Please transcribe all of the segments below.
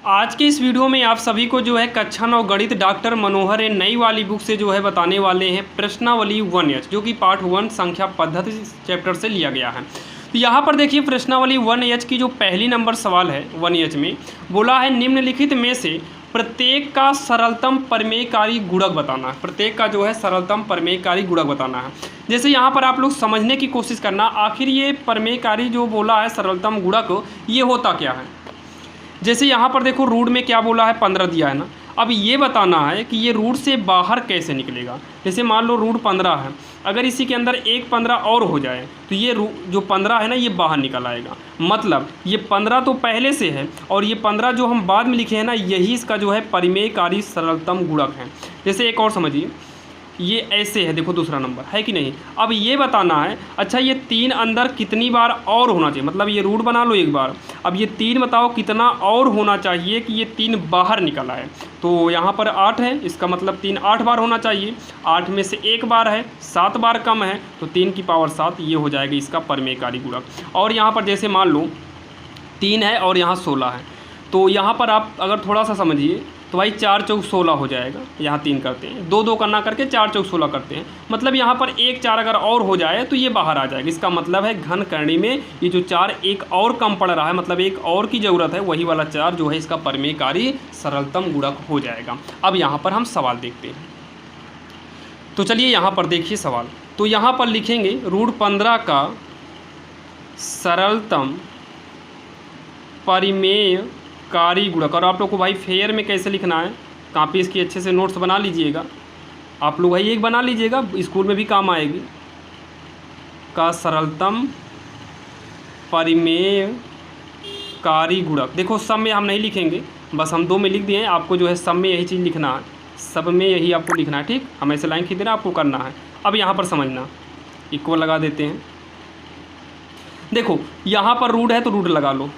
आज के इस वीडियो में आप सभी को जो है कक्षा 9 गणित डॉक्टर मनोहर नई वाली बुक से जो है बताने वाले हैं प्रश्नावली 1H, जो कि पार्ट 1 संख्या पद्धति चैप्टर से लिया गया है। तो यहाँ पर देखिए प्रश्नावली 1H की जो पहली नंबर सवाल है 1H में बोला है निम्नलिखित में से प्रत्येक का सरलतम प्रमेयकारी गुणक बताना है। प्रत्येक का जो है सरलतम प्रमेयकारी गुणक बताना है। जैसे यहाँ पर आप लोग समझने की कोशिश करना आखिर ये प्रमेयकारी जो बोला है सरलतम गुणक ये होता क्या है। जैसे यहाँ पर देखो रूट में क्या बोला है 15 दिया है ना। अब ये बताना है कि ये रूट से बाहर कैसे निकलेगा। जैसे मान लो रूट 15 है, अगर इसी के अंदर एक 15 और हो जाए तो ये जो 15 है ना ये बाहर निकल आएगा। मतलब ये 15 तो पहले से है और ये 15 जो हम बाद में लिखे हैं ना यही इसका जो है प्रमेयकारी सरलतम गुणक है। जैसे एक और समझिए, ये ऐसे है, देखो दूसरा नंबर है कि नहीं। अब ये बताना है अच्छा ये 3 अंदर कितनी बार और होना चाहिए। मतलब ये रूट बना लो एक बार, अब ये 3 बताओ कितना और होना चाहिए कि ये 3 बाहर निकल आए। तो यहाँ पर 8 है, इसका मतलब 3 8 बार होना चाहिए। 8 में से 1 बार है, 7 बार कम है तो 3 की पावर 7 ये हो जाएगा इसका प्रमेयकारी गुणक। और यहाँ पर जैसे मान लो 3 है और यहाँ 16 है, तो यहाँ पर आप अगर थोड़ा सा समझिए तो भाई 4 चौक 16 हो जाएगा। यहाँ 3 करते हैं, 2 2 करना करके 4 चौक 16 करते हैं। मतलब यहाँ पर 1 4 अगर और हो जाए तो ये बाहर आ जाएगा। इसका मतलब है घन करनी में ये जो 4 एक और कम पड़ रहा है, मतलब एक और की ज़रूरत है, वही वाला 4 जो है इसका प्रमेयकारी सरलतम गुणक हो जाएगा। अब यहाँ पर हम सवाल देखते हैं। तो चलिए यहाँ पर देखिए सवाल। तो यहाँ पर लिखेंगे रूट 15 का सरलतम परिमेयकारी गुणक। और आप लोग को भाई फेयर में कैसे लिखना है, कॉपी इसकी अच्छे से नोट्स बना लीजिएगा। आप लोग भाई एक बना लीजिएगा, स्कूल में भी काम आएगी। का सरलतम परिमेयकारी गुणक। देखो सब में हम नहीं लिखेंगे, बस हम 2 में लिख दिए हैं। आपको जो है सब में यही चीज़ लिखना है, सब में यही आपको लिखना है, ठीक। हम ऐसे लाइन खींच देना, आपको करना है। अब यहाँ पर समझना, इक्वल लगा देते हैं। देखो यहाँ पर रूट है तो रूट लगा लो,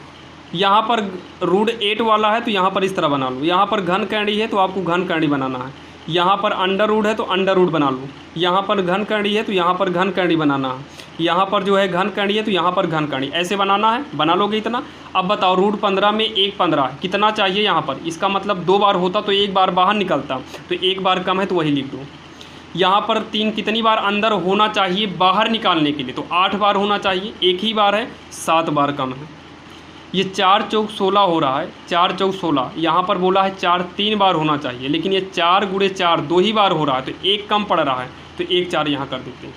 यहाँ पर रूट 8 वाला है तो यहाँ पर इस तरह बना लो। यहाँ पर घन करनी है तो आपको घन करनी बनाना है। यहाँ पर अंडर रूट है तो अंडर रूट बना लो। यहाँ पर घन करनी है तो यहाँ पर घन करनी बनाना है। यहाँ पर जो है घन करनी है तो यहाँ पर घन करनी, ऐसे बनाना है। बना लोगे इतना। अब बताओ रूट 15 में 1 15 कितना चाहिए यहाँ पर। इसका मतलब 2 बार होता तो 1 बार बाहर निकलता, तो 1 बार कम है तो वही लिख दो। यहाँ पर 3 कितनी बार अंदर होना चाहिए बाहर निकालने के लिए, तो 8 बार होना चाहिए, 1 ही बार है, 7 बार कम है। ये 4 चौक 16 हो रहा है, 4 चौक 16। यहाँ पर बोला है 4 3 बार होना चाहिए, लेकिन ये 4 गुणे 4 2 ही बार हो रहा है, तो 1 कम पड़ रहा है, तो 1 4 यहाँ कर देते हैं।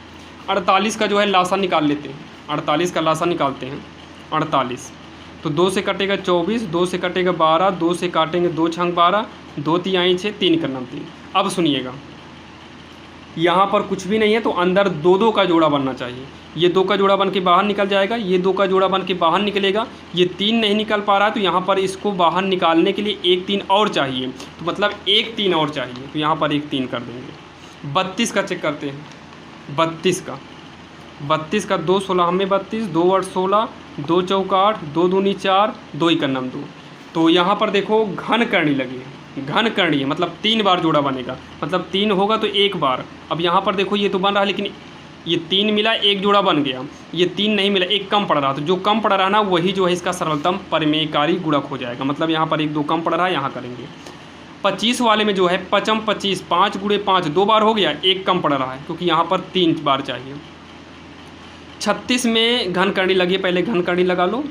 48 का जो है लासा निकाल लेते हैं। 48 का लासा निकालते हैं। 48 तो 2 से कटेगा 24, 2 से कटेगा 12, 2 से काटेंगे 2 छंग 12, 2 तिहाई 6, 3 का नाम 3। अब सुनिएगा, यहाँ पर कुछ भी नहीं है तो अंदर 2 2 का जोड़ा बनना चाहिए। ये 2 का जोड़ा बन के बाहर निकल जाएगा, ये 2 का जोड़ा बन के बाहर निकलेगा। ये 3 नहीं निकल पा रहा है तो यहाँ पर इसको बाहर निकालने के लिए 1 3 और चाहिए, तो मतलब 1 3 और चाहिए, तो यहाँ पर 1 3 कर देंगे। 32 का चेक करते हैं। 32 का 2 16 हमें 32, 2 8 16, 2 चौक 8, 2 दूनी 4, 2 ही का नाम 2। तो यहाँ पर देखो घन करनी लगी है, घन करनी है, मतलब 3 बार जोड़ा बनेगा, मतलब 3 होगा तो 1 बार। अब यहाँ पर देखो ये तो बन रहा है, लेकिन ये 3 मिला 1 जोड़ा बन गया, ये 3 नहीं मिला 1 कम पड़ रहा, तो जो कम पड़ रहा है ना वही जो है इसका सरलतम प्रमेयकारी गुणक हो जाएगा। मतलब यहाँ पर 1 2 कम पड़ रहा है, यहाँ करेंगे। 25 वाले में जो है 5 25, 5 गुणे 5 2 बार हो गया, 1 कम पड़ रहा है क्योंकि यहाँ पर 3 बार चाहिए। 36 में घन करनी लगी, पहले घन करनी लगा लो।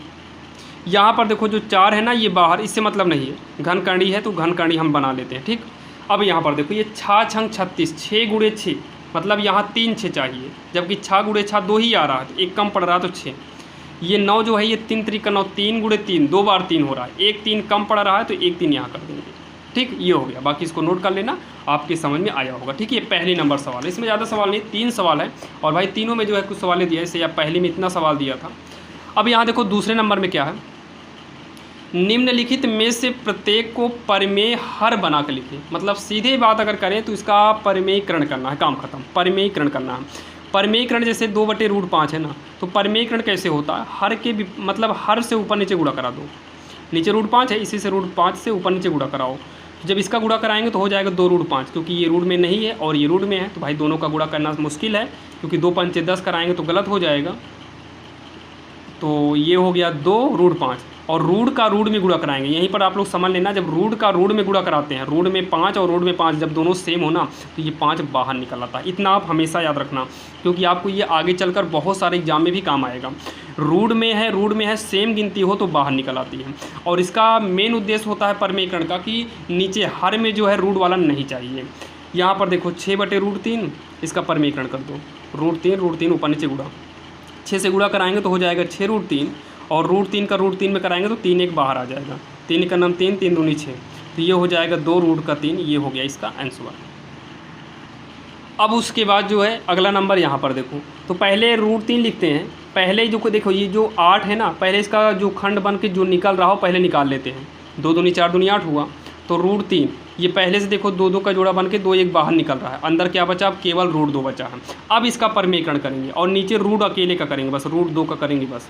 यहाँ पर देखो जो 4 है ना ये बाहर, इससे मतलब नहीं है, घन करनी है तो घन करनी हम बना लेते हैं, ठीक। अब यहाँ पर देखो ये 6 छंग 36, 6 गुणे 6, मतलब यहाँ 3 6 चाहिए, जबकि 6 गुणे 6 2 ही आ रहा है, तो 1 कम पड़ रहा है तो 6। ये 9 जो है ये 3 3 9, 3 गुणे 3 2 बार 3 हो रहा है, 1 3 कम पड़ रहा है तो 1 3 यहाँ कर देंगे, ठीक। ये हो गया, बाकी इसको नोट कर लेना, आपके समझ में आया होगा, ठीक। ये पहली नंबर सवाल है, इसमें ज़्यादा सवाल नहीं, 3 सवाल है और भाई तीनों में जो है कुछ सवाल दिया है, इससे या पहले में इतना सवाल दिया था। अब यहाँ देखो दूसरे नंबर में क्या है, निम्नलिखित में से प्रत्येक को परिमेय हर बना कर लिखें। मतलब सीधे बात अगर करें तो इसका परिमेयीकरण करना है, काम खत्म, परिमेयीकरण करना है। परिमेयीकरण जैसे 2/√5 है ना, तो परिमेयीकरण कैसे होता है, हर के मतलब हर से ऊपर नीचे गुणा करा दो। नीचे √5 है, इसी से √5 से ऊपर नीचे गुणा कराओ। जब इसका गुणा कराएंगे तो हो जाएगा 2√5, क्योंकि ये रूट में नहीं है और ये रूट में है, तो भाई दोनों का गुणा करना मुश्किल है, क्योंकि 2 पंचे 10 कराएंगे तो गलत हो जाएगा। तो ये हो गया 2√5, और रूट का रूट में गुणा कराएंगे। यहीं पर आप लोग समझ लेना, जब रूट का रूट में गुणा कराते हैं, रूट में 5 और रूट में 5 जब दोनों सेम हो ना तो ये 5 बाहर निकल आता है। इतना आप हमेशा याद रखना, क्योंकि आपको ये आगे चलकर बहुत सारे एग्जाम में भी काम आएगा। रूट में है सेम गिनती हो तो बाहर निकल आती है। और इसका मेन उद्देश्य होता है परमेकरण का कि नीचे हर में जो है रूट वाला नहीं चाहिए। यहाँ पर देखो 6/√3, इसका परमेकरण कर दो, √3 ऊपर नीचे गुणा, 6 से गुणा कराएंगे तो हो जाएगा 6√3 और √3 का √3 में कराएंगे तो 3 1 बाहर आ जाएगा, 3 का नाम 3, 3 दूनी 6, तो ये हो जाएगा 2√3। ये हो गया इसका आंसर। अब उसके बाद जो है अगला नंबर यहाँ पर देखो, तो पहले √3 लिखते हैं। पहले जो देखो ये जो 8 है ना, पहले इसका जो खंड बन के जो निकल रहा हो पहले निकाल लेते हैं। 2 दूनी 4 दूनी 8 हुआ, तो √3 ये पहले से देखो 2 2 का जोड़ा बन के 2 1 बाहर निकल रहा है, अंदर क्या बचा, अब केवल √2 बचा है। अब इसका परमेकरण करेंगे और नीचे रूट अकेले का करेंगे, बस √2 का करेंगे बस।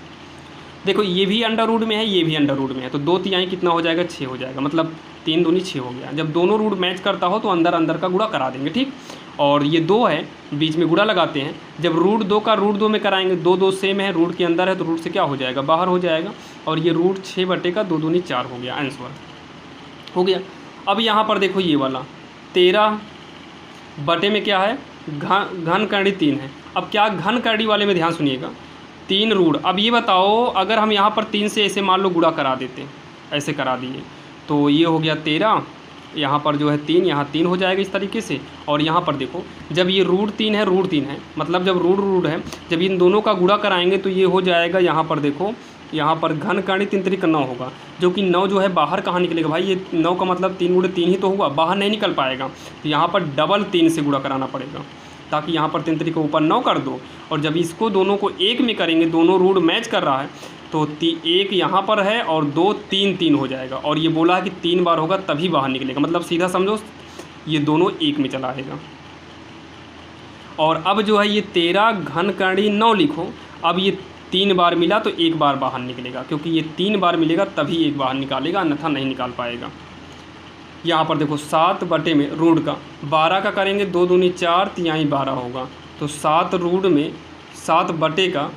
देखो ये भी अंडर रूट में है, ये भी अंडर रूट में है, तो 2 तिहाई कितना हो जाएगा, 6 हो जाएगा, मतलब 3 दूनी 6 हो गया। जब दोनों रूट मैच करता हो तो अंदर अंदर का गुणा करा देंगे, ठीक। और ये 2 है, बीच में गुणा लगाते हैं। जब √2 का √2 में कराएंगे, 2 2 सेम है, रूट के अंदर है तो रूट से क्या हो जाएगा, बाहर हो जाएगा। और ये √6/2 दूनी 4 हो गया, आंसर हो गया। अब यहाँ पर देखो ये वाला 13 बटे में क्या है, घन करणी 3 है। अब क्या घन करणी वाले में ध्यान सुनिएगा, 3 रूट। अब ये बताओ अगर हम यहाँ पर 3 से ऐसे मान लो गुणा करा देते, ऐसे करा दिए तो ये हो गया 13, यहाँ पर जो है 3, यहाँ 3 हो जाएगा इस तरीके से। और यहाँ पर देखो जब ये √3 है, मतलब जब रूट है, जब इन दोनों का गुणा कराएंगे तो ये हो जाएगा, यहाँ पर देखो यहाँ पर घन करणी 3 3 9 होगा, जो कि 9 जो है बाहर कहाँ निकलेगा भाई, ये 9 का मतलब 3 × 3 ही तो होगा, बाहर नहीं निकल पाएगा। तो यहाँ पर डबल 3 से गुणा कराना पड़ेगा, ताकि यहाँ पर 3 3 के ऊपर 9 कर दो। और जब इसको दोनों को 1 में करेंगे, दोनों रूट मैच कर रहा है, तो 1 यहाँ पर है और 2 3 3 हो जाएगा। और ये बोला है कि 3 बार होगा तभी बाहर निकलेगा, मतलब सीधा समझो ये दोनों 1 में चला आएगा। और अब जो है ये 13 घन करणी 9 लिखो। अब ये 3 बार मिला तो 1 बार बाहर निकलेगा, क्योंकि ये 3 बार मिलेगा तभी 1 बाहर निकालेगा, अन्यथा नहीं निकाल पाएगा। यहाँ पर देखो 7 बटे में रूट का 12 का करेंगे, 2 दूनी 4, तिहाई 12 होगा, तो 7 रूट में 7 बटे का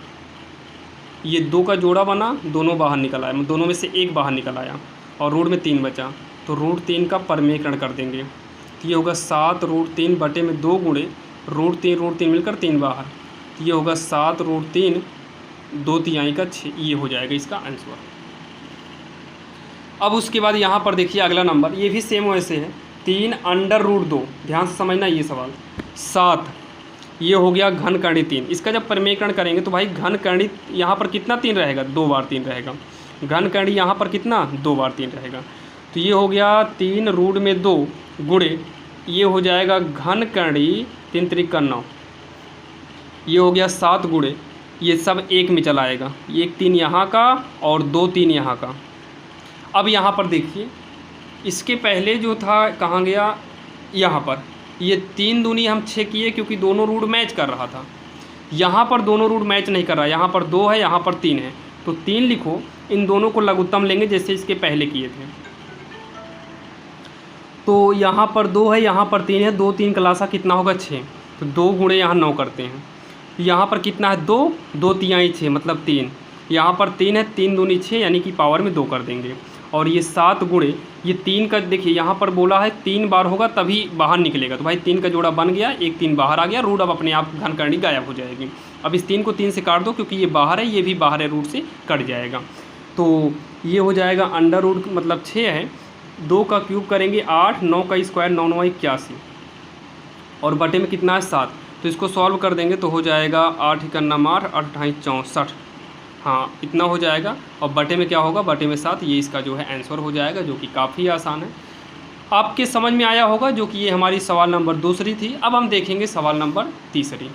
ये 2 का जोड़ा बना, दोनों बाहर निकल आया, दोनों में से 1 बाहर निकल आया और रूट में 3 बचा, तो √3 का परमेकरण कर देंगे। तो ये होगा 7 √3 बटे में 2 गुणे √3 मिलकर 3 बाहर, तो ये होगा 7 √3 2 तिहाई का 6, ये हो जाएगा इसका आंसर। अब उसके बाद यहाँ पर देखिए अगला नंबर, ये भी सेम वैसे है, 3√2, ध्यान से समझना ये सवाल। 7 ये हो गया घन करणी 3, इसका जब परमेकरण करेंगे तो भाई घन करणी यहाँ पर कितना 3 रहेगा, 2 बार 3 रहेगा। घन करणी यहाँ पर कितना 2 बार 3 रहेगा, तो ये हो गया 3 रूट में 2 गुणे, ये हो जाएगा घन करणी 3 3 का 9, ये हो गया 7 गुणे, ये सब 1 में चला आएगा, 1 3 यहाँ का और 2 3 यहाँ का। अब यहाँ पर देखिए इसके पहले जो था कहाँ गया, यहाँ पर ये 3 दूनी हम 6 किए, क्योंकि दोनों रूट मैच कर रहा था। यहाँ पर दोनों रूट मैच नहीं कर रहा, यहाँ पर 2 है, यहाँ पर 3 है, तो 3 लिखो। इन दोनों को लघुत्तम लेंगे जैसे इसके पहले किए थे, तो यहाँ पर 2 है, यहाँ पर 3 है, 2 3 कलासा कितना होगा 6, तो 2 गुणे यहाँ 9 करते हैं। यहाँ पर कितना है 2 2 तिहाई 6 मतलब 3, यहाँ पर 3 है, 3 दूनी 6 यानी कि पावर में 2 कर देंगे। और ये 7 गुणे ये 3 का, देखिए यहाँ पर बोला है 3 बार होगा तभी बाहर निकलेगा, तो भाई 3 का जोड़ा बन गया, 1 3 बाहर आ गया, रूट अब अपने आप घन करणी गायब हो जाएगी। अब इस 3 को 3 से काट दो, क्योंकि ये बाहर है, ये भी बाहर है, रूट से कट जाएगा। तो ये हो जाएगा अंडर रूट मतलब 6 है, 2 का क्यूब करेंगे 8, 9 का स्क्वायर 9 9 81, और बटे में कितना है 7, तो इसको सॉल्व कर देंगे तो हो जाएगा 8 का 9 8, 8 8 64, हाँ इतना हो जाएगा। और बटे में क्या होगा, बटे में 7, ये इसका जो है आंसर हो जाएगा, जो कि काफ़ी आसान है, आपके समझ में आया होगा। जो कि ये हमारी सवाल नंबर 2 थी। अब हम देखेंगे सवाल नंबर 3।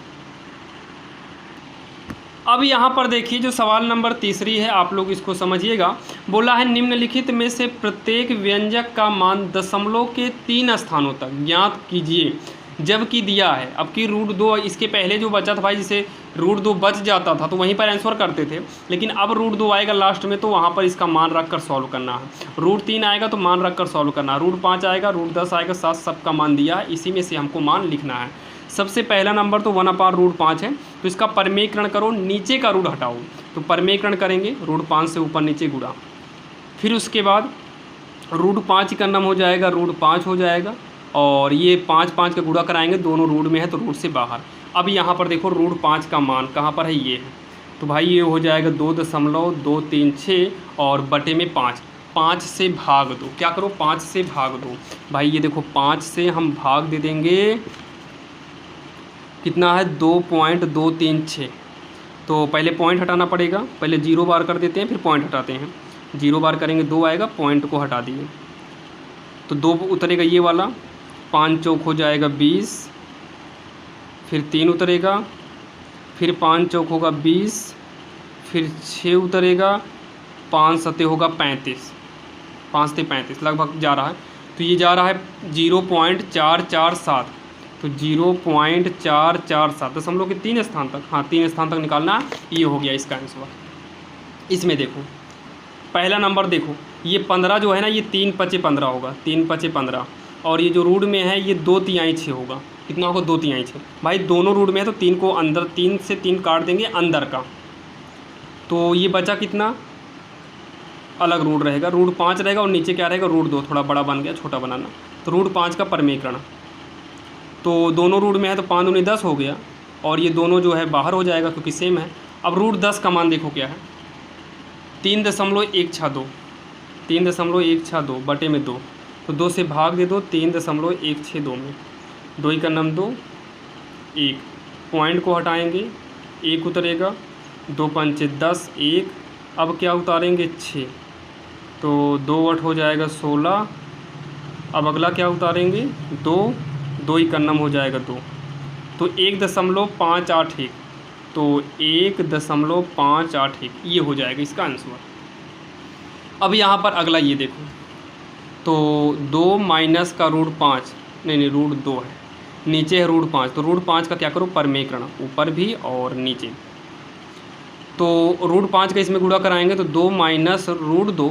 अब यहाँ पर देखिए जो सवाल नंबर 3 है, आप लोग इसको समझिएगा। बोला है निम्नलिखित में से प्रत्येक व्यंजक का मान दशमलव के 3 स्थानों तक ज्ञात कीजिए, जबकि दिया है। अब की √2 इसके पहले जो बचा था भाई, जिसे √2 बच जाता था तो वहीं पर आंसर करते थे, लेकिन अब √2 आएगा लास्ट में तो वहाँ पर इसका मान रख कर सॉल्व करना है। √3 आएगा तो मान रख कर सॉल्व करना है, √5 आएगा, √10 आएगा, 7 सबका मान दिया है, इसी में से हमको मान लिखना है। सबसे पहला नंबर तो 1/√5 है, तो इसका परमेकरण करो, नीचे का रूट हटाओ, तो परमेकरण करेंगे √5 से ऊपर नीचे गुणा, फिर उसके बाद √5 का नम हो जाएगा, √5 हो जाएगा। और ये 5 5 का गुणा कराएंगे, दोनों रूट में है तो रूट से बाहर। अब यहाँ पर देखो √5 का मान कहाँ पर है, ये है, तो भाई ये हो जाएगा 2.236 और बटे में 5। 5 से भाग दो, क्या करो 5 से भाग दो भाई। ये देखो 5 से हम भाग दे देंगे, कितना है 2.236। तो पहले पॉइंट हटाना पड़ेगा, पहले 0 बार कर देते हैं फिर पॉइंट हटाते हैं। 0 बार करेंगे 2 आएगा, पॉइंट को हटा दिए तो 2 उतरेगा ये वाला, 5 चौक हो जाएगा 20, फिर 3 उतरेगा, फिर 5 चौक होगा 20, फिर 6 उतरेगा, 5 सते होगा 35, 5 से 35 लगभग जा रहा है। तो ये जा रहा है 0.447, तो 0.447 दशमलव के 3 स्थान तक, हाँ 3 स्थान तक निकालना, ये हो गया इसका आंसर। इसमें देखो पहला नंबर देखो, ये 15 जो है ना, ये 3 पचे 15 होगा, 3 पचे 15, और ये जो रूट में है ये 2 तिहाई 6 होगा, कितना होगा 2 तिहाई 6। भाई दोनों रूट में है तो 3 को अंदर, 3 से 3 काट देंगे अंदर का, तो ये बचा कितना, अलग रूट रहेगा, √5 रहेगा और नीचे क्या रहेगा √2, थोड़ा बड़ा बन गया, छोटा बनाना, तो √5 का परमीकरण। तो दोनों रूट में है तो 5 दूनी 10 हो गया, और ये दोनों जो है बाहर हो जाएगा क्योंकि सेम है। अब √10 का मान देखो क्या है, 3.162, 3.162 बटे में 2, तो 2 से भाग दे दो 3.162 में, 2 का नम 2, 1 पॉइंट को हटाएंगे, 1 उतरेगा, 2 पंचे 10, 1, अब क्या उतारेंगे 6, तो 2 8 हो जाएगा 16, अब अगला क्या उतारेंगे 2, 2 का नम हो जाएगा 2, तो 1.581, तो 1.581 ये हो जाएगा इसका आंसर। अब यहाँ पर अगला ये देखो, तो 2 माइनस का √5, नहीं √2 है, नीचे है √5, तो √5 का क्या करो परमेकरण, ऊपर भी और नीचे। तो √5 का इसमें गुणा कराएंगे तो 2 माइनस √2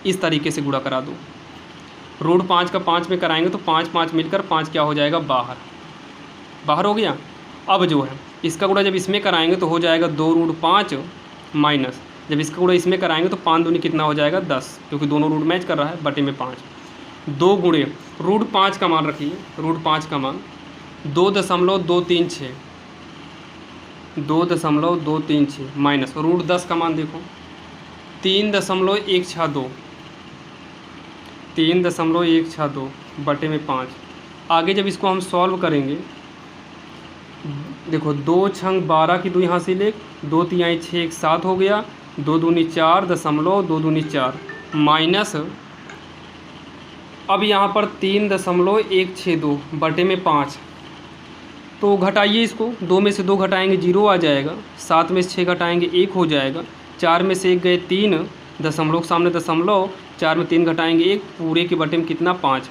इस तरीके से गुणा करा दो, √5 का 5 में कराएंगे तो 5 5 मिलकर 5 क्या हो जाएगा बाहर, बाहर हो गया। अब जो है इसका गुणा जब इसमें कराएंगे तो हो जाएगा 2√5 माइनस, जब इसका गुणा इसमें कराएंगे तो 5 दूनी कितना हो जाएगा 10, क्योंकि दोनों रूट मैच कर रहा है, बटे में 5, 2 गुणे √5 का मान रखिए, √5 का मान 2.236, 2.236 माइनस √10 का मान देखो 3.162, 3.162 बटे में 5। आगे जब इसको हम सॉल्व करेंगे, देखो 2 छंग 12 की 2 यहाँ से ले, 2 तिहाई 6 एक साथ हो गया, 2 दूनी 4, 2 दूनी 4 माइनस, अब यहाँ पर 3.162 बटे में 5, तो घटाइए इसको, 2 में से 2 घटाएंगे 0 आ जाएगा, 7 में से 6 घटाएंगे 1 हो जाएगा, 4 में से 1 गए 3, दशमलव के सामने दशमलव, 4 में 3 घटाएंगे 1, पूरे के बटे में कितना 5,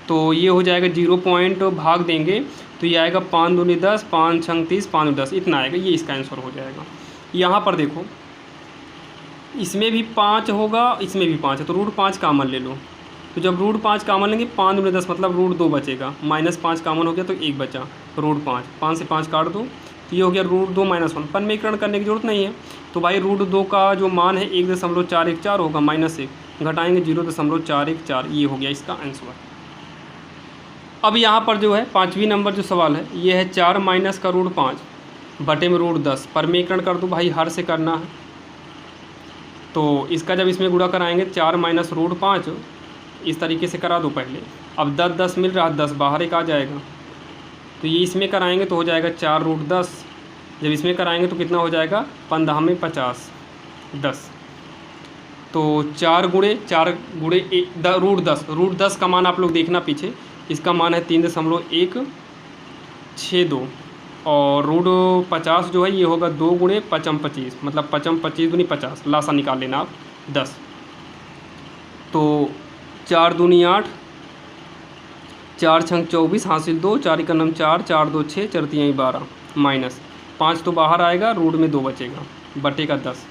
तो ये हो जाएगा 0 पॉइंट भाग देंगे तो ये आएगा 5 दूनी 10, 5 छंग 30, 5 दूनी 10, इतना आएगा, ये इसका आंसर हो जाएगा। यहाँ पर देखो इसमें भी 5 होगा, इसमें भी 5 है, तो √5 कामन ले लो, तो जब √5 कामन लेंगे 5 दूनी 10 मतलब √2 बचेगा, -5 कामन हो गया तो 1 बचा, √5, 5 से 5 काट दो, तो ये हो गया √2 - 1, परमीकरण करने की जरूरत नहीं है, तो भाई √2 का जो मान है 1.414 होगा, -1 घटाएंगे 0.414, ये हो गया इसका आंसर। अब यहाँ पर जो है 5वीं नंबर जो सवाल है ये है 4 माइनस का √5 बटे में √10, परमीकरण कर दो भाई, हर से करना है, तो इसका जब इसमें गुणा कराएंगे 4 माइनस √5 इस तरीके से करा दो पहले, अब 10 10 मिल रहा है, 10 बाहर एक आ जाएगा, तो ये इसमें कराएंगे तो हो जाएगा 4 √10, जब इसमें कराएंगे तो कितना हो जाएगा 15 में 50 10, तो 4 गुणे √10 का मान आप लोग देखना पीछे, इसका मान है 3.162 और √50 जो है ये होगा 2 गुणे 5 25, मतलब 5 25 दूनी 50, लासा निकाल लेना आप 10, तो 4 दूनी 8, 4 छंग 24 हासिल 2, 4 का नम 4, 4 2 6, 4 तिहाई 12 माइनस 5 तो बाहर आएगा, रूट में 2 बचेगा, बटे का 10,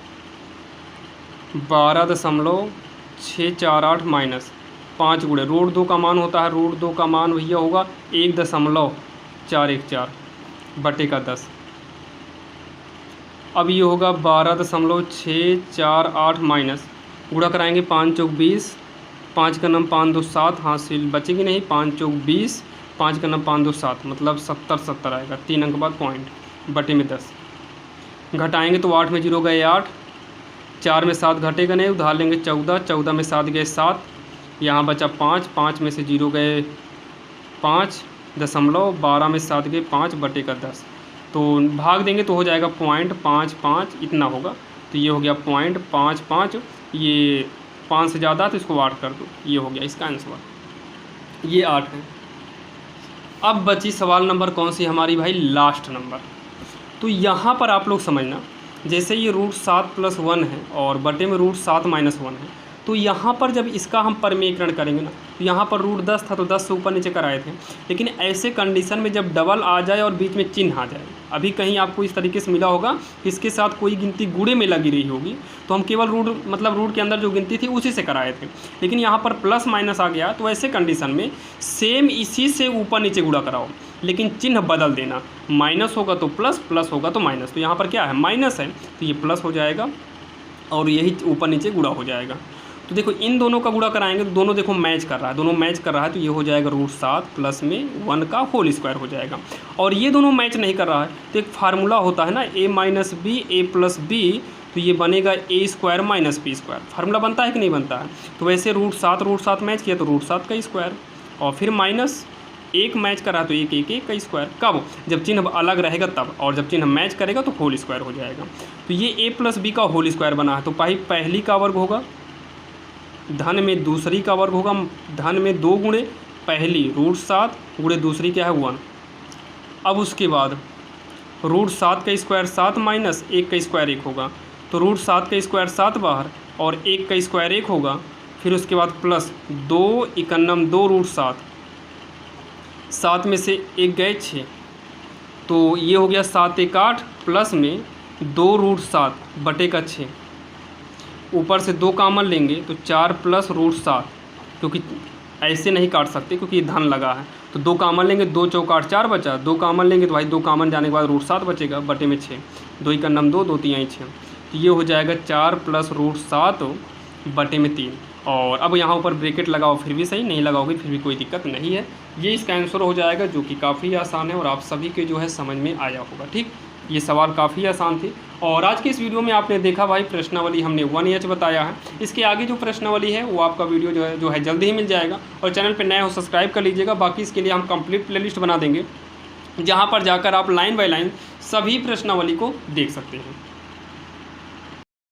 12.648 माइनस 5 गुणे √2 का मान होता है, √2 का मान भैया होगा 1.414 बटे का 10, अब ये होगा 12.648 माइनस गुणा कराएंगे 5 चौक 20, 5 का नम 5 2 7, हासिल बचेगी नहीं, 5 चौक 20, 5 का नम 5 2 7, मतलब 70 आएगा। 3 अंक बाद पॉइंट बटे में 10 घटाएंगे तो 8 में 0 गए 8, 4 में 7 घटेगा नहीं, उधार लेंगे 14, 14 में 7 गए 7, यहाँ बचा 5, 5 में से 0 गए 5 दशमलव, 12 में 7 गए 5 बटे का 10, तो भाग देंगे तो हो जाएगा 0.55 इतना होगा। तो ये हो गया 0.55, ये 5 से ज़्यादा तो इसको 8 कर दो, ये हो गया इसका आंसर, ये 8 है। अब बची सवाल नंबर कौन सी हमारी भाई, लास्ट नंबर। तो यहाँ पर आप लोग समझना, जैसे ये √7 + 1 है और बटे में √7 - 1 है, तो यहाँ पर जब इसका हम परमेयकरण करेंगे ना, तो यहाँ पर √10 था तो 10 से ऊपर नीचे कराए थे, लेकिन ऐसे कंडीशन में जब डबल आ जाए और बीच में चिन्ह आ जाए, अभी कहीं आपको इस तरीके से मिला होगा इसके साथ कोई गिनती गुणे में लगी रही होगी, तो हम केवल रूट के अंदर जो गिनती थी उसी से कराए थे, लेकिन यहाँ पर प्लस माइनस आ गया, तो ऐसे कंडीशन में सेम इसी से ऊपर नीचे गुणा कराओ, लेकिन चिन्ह बदल देना, माइनस होगा तो प्लस, प्लस होगा तो माइनस। तो यहाँ पर क्या है, माइनस है तो ये प्लस हो जाएगा और यही ऊपर नीचे गुणा हो जाएगा। तो देखो इन दोनों का गुणा कराएंगे तो दोनों देखो मैच कर रहा है, दोनों मैच कर रहा है, तो ये हो जाएगा √7 प्लस में 1 का होल स्क्वायर हो जाएगा। और ये दोनों मैच नहीं कर रहा है तो एक फार्मूला होता है ना, a - b a + b, तो ये बनेगा a² - b²। फार्मूला बनता है कि नहीं बनता है? तो वैसे √7 मैच किया तो √7 का स्क्वायर, और फिर माइनस 1 मैच कर रहा है तो 1 का स्क्वायर। कब? जब चिन्ह अलग रहेगा तब, और जब चिन्ह मैच करेगा तो होल स्क्वायर हो जाएगा। तो ये a + b का होल स्क्वायर बना है, तो पहली का वर्ग होगा, धन में दूसरी का वर्ग होगा, धन में 2 गुणे पहली √7 गुणे दूसरी क्या है 1। अब उसके बाद √7 का स्क्वायर 7 माइनस 1 का स्क्वायर 1 होगा, तो √7 का स्क्वायर 7 बाहर और 1 का स्क्वायर 1 होगा, फिर उसके बाद प्लस 2 × 2 √7, 7 में से 1 गए 6, तो ये हो गया 7 × 8 प्लस में 2 √7 बटे का 6, ऊपर से 2 कॉमन लेंगे तो 4 + √7, क्योंकि ऐसे नहीं काट सकते क्योंकि ये धन लगा है, तो 2 कॉमन लेंगे, 2 चौक 8 4 बचा, 2 कॉमन लेंगे तो भाई 2 कॉमन जाने के बाद √7 बचेगा बटे में 6, 2 × 9 2, 2 × 3 6, तो ये हो जाएगा 4 + √7 बटे में 3। और अब यहाँ ऊपर ब्रैकेट लगाओ फिर भी सही, नहीं लगाओगे फिर भी कोई दिक्कत नहीं है, ये इसका आंसर हो जाएगा, जो कि काफ़ी आसान है और आप सभी के जो है समझ में आया होगा। ठीक, ये सवाल काफ़ी आसान थे। और आज के इस वीडियो में आपने देखा भाई प्रश्नावली हमने 1H बताया है, इसके आगे जो प्रश्नावली है वो आपका वीडियो जो है जल्दी ही मिल जाएगा, और चैनल पर नए हो सब्सक्राइब कर लीजिएगा। बाकी इसके लिए हम कंप्लीट प्लेलिस्ट बना देंगे, जहाँ पर जाकर आप लाइन बाय लाइन सभी प्रश्नावली को देख सकते हैं।